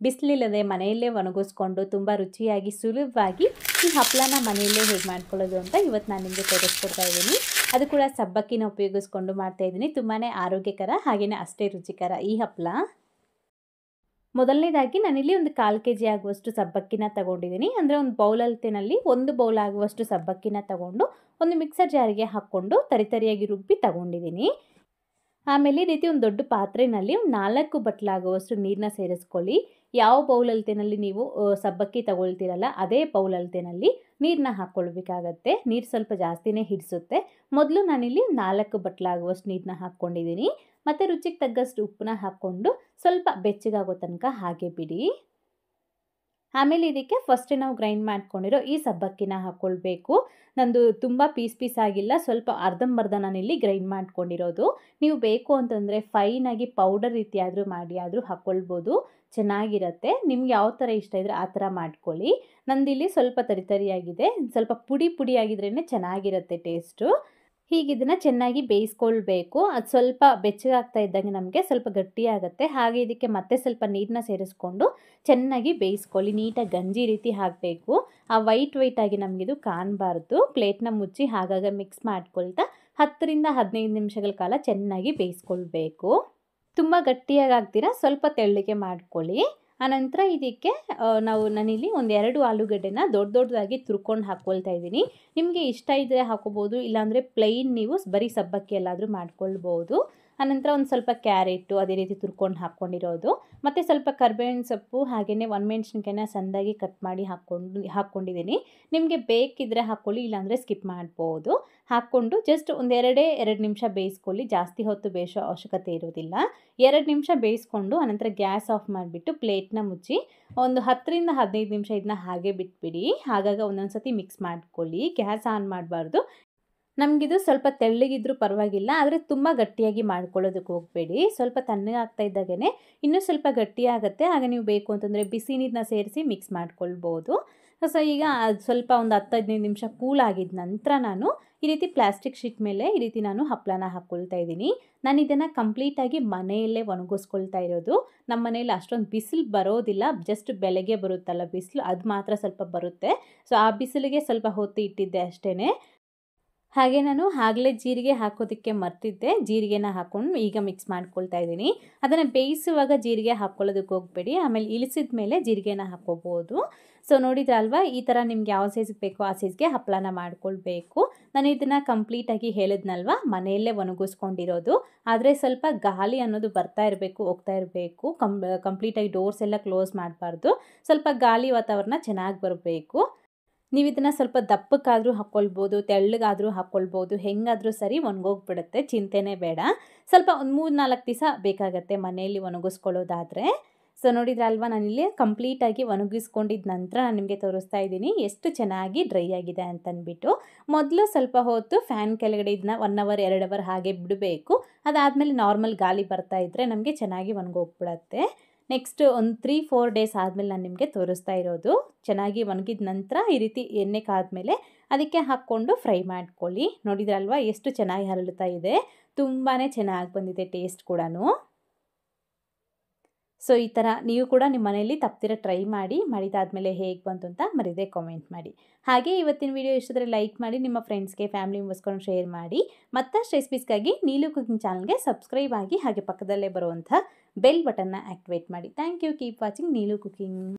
ಬಿಸಿಲಿಲ್ಲದೆ ಮನೆಯಲ್ಲೇ ಒಣಗಿಸ್ಕೊಂಡು ತುಂಬ ರುಚಿಯಾಗಿ ಸುಲಭವಾಗಿ ಈ ಹಪ್ಪಳನ ಮನೆಯಲ್ಲೇ ಹೇಗೆ ಮಾಡ್ಕೊಳ್ಳೋದು ಅಂತ ಇವತ್ತು ನಾನು ನಿಮಗೆ ತೋರಿಸ್ಕೊಡ್ತಾ ಇದ್ದೀನಿ. ಅದು ಕೂಡ ಸಬ್ಬಕ್ಕಿನ ಉಪಯೋಗಿಸ್ಕೊಂಡು ಮಾಡ್ತಾಯಿದ್ದೀನಿ. ತುಂಬಾ ಆರೋಗ್ಯಕರ ಹಾಗೆಯೇ ಅಷ್ಟೇ ರುಚಿಕರ ಈ ಹಪ್ಪಳ. ಮೊದಲನೇದಾಗಿ ನಾನಿಲ್ಲಿ ಒಂದು 1/4 kg ಆಗುವಷ್ಟು ಸಬ್ಬಕ್ಕಿನ ತಗೊಂಡಿದ್ದೀನಿ. ಅಂದರೆ ಒಂದು ಬೌಲ್ ಅಳತೆನಲ್ಲಿ 1 ಬೌಲ್ ಆಗುವಷ್ಟು ಸಬ್ಬಕ್ಕಿನ ತಗೊಂಡು ಒಂದು ಮಿಕ್ಸರ್ ಜಾರಿಗೆ ಹಾಕ್ಕೊಂಡು ತರಿಯಾಗಿ ರುಬ್ಬಿ ತಗೊಂಡಿದ್ದೀನಿ. ಆಮೇಲೆ ಈ ರೀತಿ ಒಂದು ದೊಡ್ಡ ಪಾತ್ರೆಯಲ್ಲಿ 4 ಬಟ್ಲಾಗುವಷ್ಟು ನೀರನ್ನ ಸೇರಿಸ್ಕೊಳ್ಳಿ. ಯಾವ ಬೌಲ್ ಅಳತೆನಲ್ಲಿ ನೀವು ಸಬ್ಬಕ್ಕಿ ತಗೊಳ್ತೀರಲ್ಲ ಅದೇ ಬೌಲ್ ಅಳತೆನಲ್ಲಿ ನೀರನ್ನ ಹಾಕ್ಕೊಳ್ಬೇಕಾಗತ್ತೆ. ನೀರು ಸ್ವಲ್ಪ ಜಾಸ್ತಿನೇ ಹಿಡಿಸುತ್ತೆ. ಮೊದಲು ನಾನಿಲ್ಲಿ 4 ಬಟ್ಲಾಗುವಷ್ಟು ನೀರನ್ನ ಹಾಕ್ಕೊಂಡಿದ್ದೀನಿ. ಮತ್ತು ರುಚಿಗೆ ತగ్గಷ್ಟು ಉಪ್ಪನ್ನ ಹಾಕ್ಕೊಂಡು ಸ್ವಲ್ಪ ಬೆಚ್ಚಗಾಗೋ ತನಕ ಹಾಗೆ ಬಿಡಿ. ಆಮೇಲೆ ಇದಕ್ಕೆ ಫಸ್ಟೇ ನಾವು ಗ್ರೈಂಡ್ ಮಾಡ್ಕೊಂಡಿರೋ ಈ ಸಬ್ಬಕ್ಕಿನ ಹಾಕ್ಕೊಳ್ಬೇಕು. ನಂದು ತುಂಬ ಪೀಸ್ ಆಗಿಲ್ಲ, ಸ್ವಲ್ಪ ಅರ್ಧಂಬರ್ಧ ನಾನಿಲ್ಲಿ ಗ್ರೈಂಡ್ ಮಾಡ್ಕೊಂಡಿರೋದು. ನೀವು ಬೇಕು ಅಂತಂದರೆ ಫೈನಾಗಿ ಪೌಡರ್ ರೀತಿ ಆದರೂ ಹಾಕ್ಕೊಳ್ಬೋದು, ಚೆನ್ನಾಗಿರುತ್ತೆ. ನಿಮ್ಗೆ ಯಾವ ಥರ ಇಷ್ಟ ಇದ್ದರೆ ಆ ಥರ ಮಾಡ್ಕೊಳ್ಳಿ. ನಂದಿಲ್ಲಿ ಸ್ವಲ್ಪ ತರಿಯಾಗಿದೆ, ಸ್ವಲ್ಪ ಪುಡಿ ಆಗಿದ್ರೇ ಚೆನ್ನಾಗಿರುತ್ತೆ ಟೇಸ್ಟು. ಹೀಗೆ ಇದನ್ನು ಚೆನ್ನಾಗಿ ಬೇಯಿಸ್ಕೊಳ್ಬೇಕು. ಅದು ಸ್ವಲ್ಪ ಬೆಚ್ಚಗಾಗ್ತಾ ಇದ್ದಂಗೆ ನಮಗೆ ಸ್ವಲ್ಪ ಗಟ್ಟಿಯಾಗುತ್ತೆ. ಹಾಗೆ ಇದಕ್ಕೆ ಮತ್ತೆ ಸ್ವಲ್ಪ ನೀರನ್ನ ಸೇರಿಸ್ಕೊಂಡು ಚೆನ್ನಾಗಿ ಬೇಯಿಸ್ಕೊಳ್ಳಿ. ನೀಟಾಗಿ ಗಂಜಿ ರೀತಿ ಹಾಕಬೇಕು. ಆ ವೈಟ್ ಆಗಿ ನಮಗಿದು ಕಾಣಬಾರ್ದು. ಪ್ಲೇಟ್ನ ಮುಚ್ಚಿ ಆಗಾಗ ಮಿಕ್ಸ್ ಮಾಡ್ಕೊಳ್ತಾ 10 ರಿಂದ 15 ನಿಮಿಷಗಳ ಕಾಲ ಚೆನ್ನಾಗಿ ಬೇಯಿಸ್ಕೊಳ್ಬೇಕು. ತುಂಬ ಗಟ್ಟಿಯಾಗಿ ಆಗ್ತೀರಾ, ಸ್ವಲ್ಪ ತೆಳ್ಳಗೆ ಮಾಡ್ಕೊಳ್ಳಿ. ಆನಂತರ ಇದಕ್ಕೆ ನಾನಿಲ್ಲಿ ಒಂದು 2 ಆಲೂಗಡ್ಡೆನ ದೊಡ್ಡದಾಗಿ ತುರ್ಕೊಂಡು ಹಾಕ್ಕೊಳ್ತಾ ಇದ್ದೀನಿ. ನಿಮಗೆ ಇಷ್ಟ ಇದ್ದರೆ ಹಾಕೋಬೋದು, ಇಲ್ಲಾಂದರೆ ಪ್ಲೈನ್ ನೀವು ಬರೀ ಸಬ್ಬಕ್ಕಿ ಎಲ್ಲಾದರೂ ಮಾಡ್ಕೊಳ್ಬೋದು. ಆನಂತರ ಒಂದು ಸ್ವಲ್ಪ ಕ್ಯಾರೆಟು ಅದೇ ರೀತಿ ತುರ್ಕೊಂಡು ಹಾಕ್ಕೊಂಡಿರೋದು, ಮತ್ತು ಸ್ವಲ್ಪ ಕರಿಬೇವಿನ ಸೊಪ್ಪು ಹಾಗೆಯೇ ಒಣಮೆಣ್ಸಿನ್ಕಾಯಿನ ಸಣ್ಣದಾಗಿ ಕಟ್ ಮಾಡಿ ಹಾಕ್ಕೊಂಡಿದ್ದೀನಿ. ನಿಮಗೆ ಬೇಕಿದ್ದರೆ ಹಾಕ್ಕೊಳ್ಳಿ, ಇಲ್ಲಾಂದರೆ ಸ್ಕಿಪ್ ಮಾಡ್ಬೋದು. ಹಾಕ್ಕೊಂಡು ಜಸ್ಟ್ ಒಂದು 2 ನಿಮಿಷ ಬೇಯಿಸ್ಕೊಳ್ಳಿ. ಜಾಸ್ತಿ ಹೊತ್ತು ಬೇಯಿಸೋ ಅವಶ್ಯಕತೆ ಇರೋದಿಲ್ಲ. 2 ನಿಮಿಷ ಬೇಯಿಸ್ಕೊಂಡು ಆನಂತರ ಗ್ಯಾಸ್ ಆಫ್ ಮಾಡಿಬಿಟ್ಟು ಪ್ಲೇಟ್ನ ಮುಚ್ಚಿ ಒಂದು 10 ರಿಂದ 15 ನಿಮಿಷ ಇದನ್ನ ಹಾಗೆ ಬಿಟ್ಬಿಡಿ. ಆಗಾಗ ಒಂದೊಂದು ಸತಿ ಮಿಕ್ಸ್ ಮಾಡ್ಕೊಳ್ಳಿ. ಗ್ಯಾಸ್ ಆನ್ ಮಾಡಬಾರ್ದು. ನಮಗಿದು ಸ್ವಲ್ಪ ತೆಳ್ಳಗಿದ್ರೂ ಪರವಾಗಿಲ್ಲ, ಆದರೆ ತುಂಬ ಗಟ್ಟಿಯಾಗಿ ಮಾಡ್ಕೊಳ್ಳೋದಕ್ಕೆ ಹೋಗಬೇಡಿ. ಸ್ವಲ್ಪ ತಣ್ಣಗಾಗ್ತಾ ಇದ್ದಾಗೇ ಇನ್ನೂ ಸ್ವಲ್ಪ ಗಟ್ಟಿಯಾಗುತ್ತೆ. ಆಗ ನೀವು ಬೇಕು ಅಂತಂದರೆ ಬಿಸಿ ನೀರನ್ನ ಸೇರಿಸಿ ಮಿಕ್ಸ್ ಮಾಡ್ಕೊಳ್ಬೋದು. ಸೊ ಈಗ ಸ್ವಲ್ಪ ಒಂದು 10-15 ನಿಮಿಷ ಕೂಲ್ ಆಗಿದ ನಂತರ ನಾನು ಈ ರೀತಿ ಪ್ಲಾಸ್ಟಿಕ್ ಶೀಟ್ ಮೇಲೆ ಈ ರೀತಿ ನಾನು ಹಪ್ಪಳನ ಹಾಕ್ಕೊಳ್ತಾ ಇದ್ದೀನಿ. ನಾನು ಇದನ್ನು ಕಂಪ್ಲೀಟಾಗಿ ಮನೆಯಲ್ಲೇ ಒಣಗಿಸ್ಕೊಳ್ತಾ ಇರೋದು. ನಮ್ಮ ಮನೇಲಿ ಅಷ್ಟೊಂದು ಬಿಸಿಲು ಬರೋದಿಲ್ಲ, ಜಸ್ಟ್ ಬೆಳಗ್ಗೆ ಬರುತ್ತಲ್ಲ ಬಿಸಿಲು, ಅದು ಮಾತ್ರ ಸ್ವಲ್ಪ ಬರುತ್ತೆ. ಸೊ ಆ ಬಿಸಿಲಿಗೆ ಸ್ವಲ್ಪ ಹೊತ್ತು ಇಟ್ಟಿದ್ದೆ ಅಷ್ಟೇ. ಹಾಗೆ ನಾನು ಆಗಲೇ ಜೀರಿಗೆ ಹಾಕೋದಕ್ಕೆ ಮರ್ತಿದ್ದೆ. ಜೀರಿಗೆನ ಹಾಕ್ಕೊಂಡು ಈಗ ಮಿಕ್ಸ್ ಮಾಡ್ಕೊಳ್ತಾ ಇದ್ದೀನಿ. ಅದನ್ನು ಬೇಯಿಸುವಾಗ ಜೀರಿಗೆ ಹಾಕ್ಕೊಳ್ಳೋದಕ್ಕೆ ಹೋಗಬೇಡಿ. ಆಮೇಲೆ ಇಳಿಸಿದ ಮೇಲೆ ಜೀರಿಗೆನ ಹಾಕ್ಕೋಬೋದು. ಸೊ ನೋಡಿದ್ರಲ್ವಾ, ಈ ಥರ ನಿಮ್ಗೆ ಯಾವ ಸೈಜ್ಗೆ ಬೇಕೋ ಆ ಸೈಜ್ಗೆ ಹಪ್ಪಳನ ಮಾಡ್ಕೊಳ್ಬೇಕು. ನಾನು ಇದನ್ನು ಕಂಪ್ಲೀಟಾಗಿ ಹೇಳಿದ್ನಲ್ವ, ಮನೆಯಲ್ಲೇ ಒಣಗಿಸ್ಕೊಂಡಿರೋದು. ಆದರೆ ಸ್ವಲ್ಪ ಗಾಳಿ ಅನ್ನೋದು ಬರ್ತಾ ಇರಬೇಕು, ಹೋಗ್ತಾ ಇರಬೇಕು. ಕಂಪ್ಲೀಟಾಗಿ ಡೋರ್ಸ್ ಎಲ್ಲ ಕ್ಲೋಸ್ ಮಾಡಬಾರ್ದು. ಸ್ವಲ್ಪ ಗಾಳಿ ವಾತಾವರಣ ಚೆನ್ನಾಗಿ ಬರಬೇಕು. ನೀವು ಇದನ್ನು ಸ್ವಲ್ಪ ದಪ್ಪಕ್ಕಾದರೂ ಹಾಕ್ಕೊಳ್ಬೋದು, ತೆಳ್ಳಗಾದರೂ ಹಾಕ್ಕೊಳ್ಬೋದು, ಹೆಂಗಾದರೂ ಸರಿ ಒಣಗೋಗ್ಬಿಡುತ್ತೆ, ಚಿಂತೆನೇ ಬೇಡ. ಸ್ವಲ್ಪ ಒಂದು 3-4 ದಿವಸ ಬೇಕಾಗತ್ತೆ ಮನೆಯಲ್ಲಿ ಒಣಗಿಸ್ಕೊಳ್ಳೋದಾದರೆ. ಸೊ ನೋಡಿದ್ರಲ್ವ, ನಾನಿಲ್ಲಿ ಕಂಪ್ಲೀಟಾಗಿ ಒಣಗಿಸ್ಕೊಂಡಿದ್ದ ನಂತರ ನಾನು ನಿಮಗೆ ತೋರಿಸ್ತಾ ಇದ್ದೀನಿ ಎಷ್ಟು ಚೆನ್ನಾಗಿ ಡ್ರೈ ಆಗಿದೆ ಅಂತಂದ್ಬಿಟ್ಟು. ಮೊದಲು ಸ್ವಲ್ಪ ಹೊತ್ತು ಫ್ಯಾನ್ ಕೆಳಗಡೆ ಇದನ್ನ 1 ಅವರ್ 2 ಅವರ್ ಹಾಗೆ ಬಿಡಬೇಕು. ಅದಾದಮೇಲೆ ನಾರ್ಮಲ್ ಗಾಳಿ ಬರ್ತಾ ಇದ್ದರೆ ನಮಗೆ ಚೆನ್ನಾಗಿ ಒಣಗೋಗ್ಬಿಡತ್ತೆ. ನೆಕ್ಸ್ಟ್ ಒಂದು 3-4 ಡೇಸ್ ಆದಮೇಲೆ ನಾನು ನಿಮಗೆ ತೋರಿಸ್ತಾ ಇರೋದು. ಚೆನ್ನಾಗಿ ಒಣಗಿದ ನಂತರ ಈ ರೀತಿ ಎಣ್ಣೆ ಕಾದ್ಮೇಲೆ ಅದಕ್ಕೆ ಹಾಕ್ಕೊಂಡು ಫ್ರೈ ಮಾಡ್ಕೊಳ್ಳಿ. ನೋಡಿದ್ರಲ್ವ ಎಷ್ಟು ಚೆನ್ನಾಗಿ ಹರಳುತ್ತಾ ಇದೆ, ತುಂಬಾ ಚೆನ್ನಾಗಿ ಬಂದಿದೆ ಟೇಸ್ಟ್ ಕೂಡ. ಸೊ ಈ ಥರ ನೀವು ಕೂಡ ನಿಮ್ಮ ಮನೆಯಲ್ಲಿ ತಪ್ಪದಿರ ಟ್ರೈ ಮಾಡಿದಾದಮೇಲೆ ಹೇಗೆ ಬಂತು ಅಂತ ಮರೀದೆ ಕಾಮೆಂಟ್ ಮಾಡಿ. ಹಾಗೆ ಇವತ್ತಿನ ವಿಡಿಯೋ ಇಷ್ಟಾದರೆ ಲೈಕ್ ಮಾಡಿ, ನಿಮ್ಮ ಫ್ರೆಂಡ್ಸ್ಗೆ ಫ್ಯಾಮಿಲಿ ಮೆಂಬರ್ಸ್ಕೊಂಡು ಶೇರ್ ಮಾಡಿ. ಮತ್ತಷ್ಟು ರೆಸಿಪೀಸ್ಗಾಗಿ ನೀಲು ಕುಕಿಂಗ್ ಚಾನಲ್ಗೆ ಸಬ್ಸ್ಕ್ರೈಬ್ ಆಗಿ, ಹಾಗೆ ಪಕ್ಕದಲ್ಲೇ ಬರುವಂಥ ಬೆಲ್ ಬಟನ್ನ ಆ್ಯಕ್ಟಿವೇಟ್ ಮಾಡಿ. Thank you. Keep watching Neelu cooking.